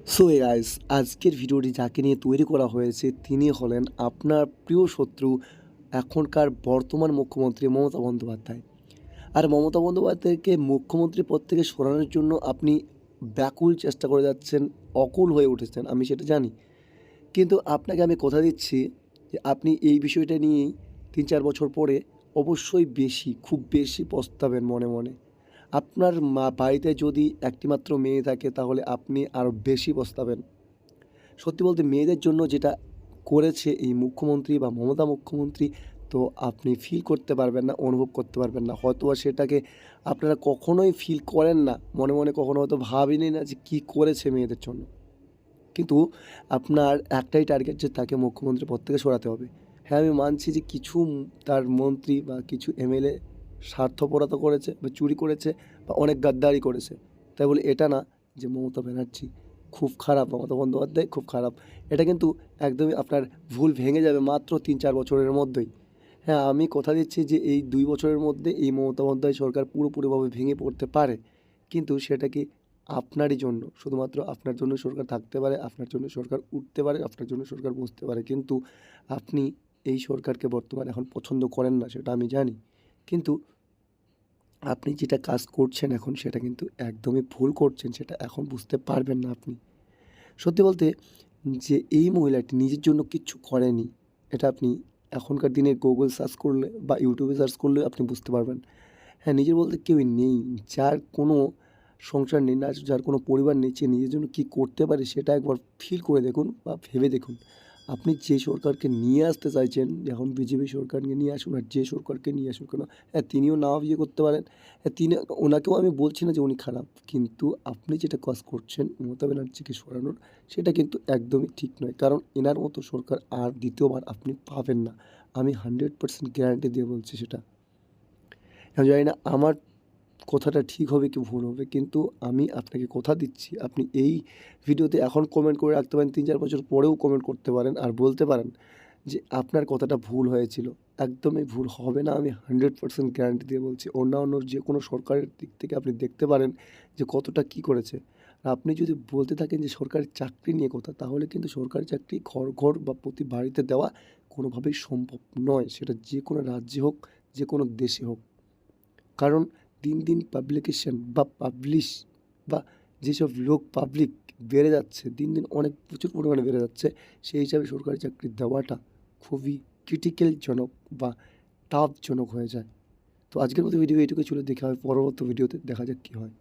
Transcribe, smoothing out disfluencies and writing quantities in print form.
So guys, আজকের ভিডিওটি যাকে নিয়ে তৈরি করা হয়েছে তিনি হলেন আপনার প্রিয় শত্রু, এখনকার বর্তমান মুখ্যমন্ত্রী মমতা বন্দ্যোপাধ্যায়। আর মমতা বন্দ্যোপাধ্যায়কে মুখ্যমন্ত্রী পদ থেকে সরানোর জন্য আপনি ব্যাকুল চেষ্টা করে যাচ্ছেন, অকুল হয়ে উঠেছেন, আমি সেটা জানি। কিন্তু আপনাকে আমি কথা দিচ্ছি যে আপনি এই বিষয়টা নিয়েই ৩-৪ বছর পরে অবশ্যই খুব বেশি পস্তাবেন মনে মনে। আপনার বাড়িতে যদি একটি মাত্র মেয়ে থাকে তাহলে আপনি আরও বেশি পস্তাবেন। সত্যি বলতে মেয়েদের জন্য যেটা করেছে এই মুখ্যমন্ত্রী বা মমতা মুখ্যমন্ত্রী, তো আপনি ফিল করতে পারবেন না, অনুভব করতে পারবেন না। হয়তোবা সেটাকে আপনারা কখনোই ফিল করেন না। মনে মনে কখনো হয়তো ভাবেনই না যে কী করেছে মেয়েদের জন্য। কিন্তু আপনার একটাই টার্গেট যে তাকে মুখ্যমন্ত্রী পদ থেকে সরাতে হবে। হ্যাঁ, আমি মানছি যে কিছু তার মন্ত্রী বা কিছু এমএলএ স্বার্থপরতা করেছে বা চুরি করেছে বা অনেক গাদ্দারি করেছে। তাই বলে এটা না যে মমতা ব্যানার্জি খুব খারাপ, মমতা বন্দ্যোপাধ্যায় খুব খারাপ। এটা কিন্তু একদমই আপনার ভুল ভেঙে যাবে মাত্র ৩-৪ বছরের মধ্যেই। হ্যাঁ, আমি কথা দিচ্ছি যে এই ২ বছরের মধ্যে এই মমতা বন্দ্যোপাধ্যায় সরকার পুরোপুরিভাবে ভেঙে পড়তে পারে। কিন্তু সেটা কি আপনারই জন্য, শুধুমাত্র আপনার জন্য সরকার থাকতে পারে, আপনার জন্য সরকার উঠতে পারে, আপনার জন্য সরকার বসতে পারে। কিন্তু আপনি এই সরকারকে বর্তমানে এখন পছন্দ করেন না সেটা আমি জানি। কিন্তু আপনি যেটা কাজ করছেন এখন সেটা কিন্তু একদমই ভুল করছেন, সেটা এখন বুঝতে পারবেন না আপনি। সত্যি বলতে যে এই মহিলাটি নিজের জন্য কিচ্ছু করেনি, এটা আপনি এখনকার দিনে গুগল সার্চ করলে বা ইউটিউবে সার্চ করলে আপনি বুঝতে পারবেন। হ্যাঁ, নিজের বলতে কেউই নেই। যার কোনো সংসার নেই, না যার কোনো পরিবার নেই, সে নিজের জন্য কী করতে পারে সেটা একবার ফিল করে দেখুন বা ভেবে দেখুন। আপনি যে সরকারকে নিয়ে আসতে চাইছেন, এখন বিজেপি সরকারকে নিয়ে আসুন আর যে সরকারকে নিয়ে আসুন কেন, হ্যাঁ, তিনিও নাও বিয়ে করতে পারেন। হ্যাঁ, ওনাকেও আমি বলছি না যে উনি খারাপ। কিন্তু আপনি যেটা কাজ করছেন মমতা ব্যানার্জিকে সরানোর, সেটা কিন্তু একদমই ঠিক নয়। কারণ এনার মতো সরকার আর দ্বিতীয়বার আপনি পাবেন না। আমি 100% গ্যারান্টি দিয়ে বলছি সেটা। আমি জানি না আমার কথাটা ঠিক হবে কি ভুল হবে, কিন্তু আমি আপনাকে কথা দিচ্ছি আপনি এই ভিডিওতে এখন কমেন্ট করে রাখতে পারেন, ৩-৪ বছর পরেও কমেন্ট করতে পারেন আর বলতে পারেন যে আপনার কথাটা ভুল হয়েছিল। একদমই ভুল হবে না, আমি 100% গ্যারান্টি দিয়ে বলছি। অন্যান্য যে কোনো সরকারের দিক থেকে আপনি দেখতে পারেন যে কতটা কী করেছে। আর আপনি যদি বলতে থাকেন যে সরকারি চাকরি নিয়ে কথা, তাহলে কিন্তু সরকারি চাকরি ঘর, ঘর বা প্রতি বাড়িতে দেওয়া কোনোভাবেই সম্ভব নয়। সেটা যে কোনো রাজ্যে হোক, যে কোনো দেশে হোক। কারণ দিন দিন পাবলিকেশন বা পাবলিশ বা যেসব লোক পাবলিক বেড়ে যাচ্ছে, দিন দিন অনেক প্রচুর পরিমাণে বেড়ে যাচ্ছে, সেই হিসাবে সরকারি চাকরি দেওয়াটা খুবই ক্রিটিক্যালজনক বা টাফজনক হয়ে যায়। তো আজকের মতো ভিডিও এইটুকু ছিল, দেখা হয় পরবর্তী ভিডিওতে, দেখা যাক কী হয়।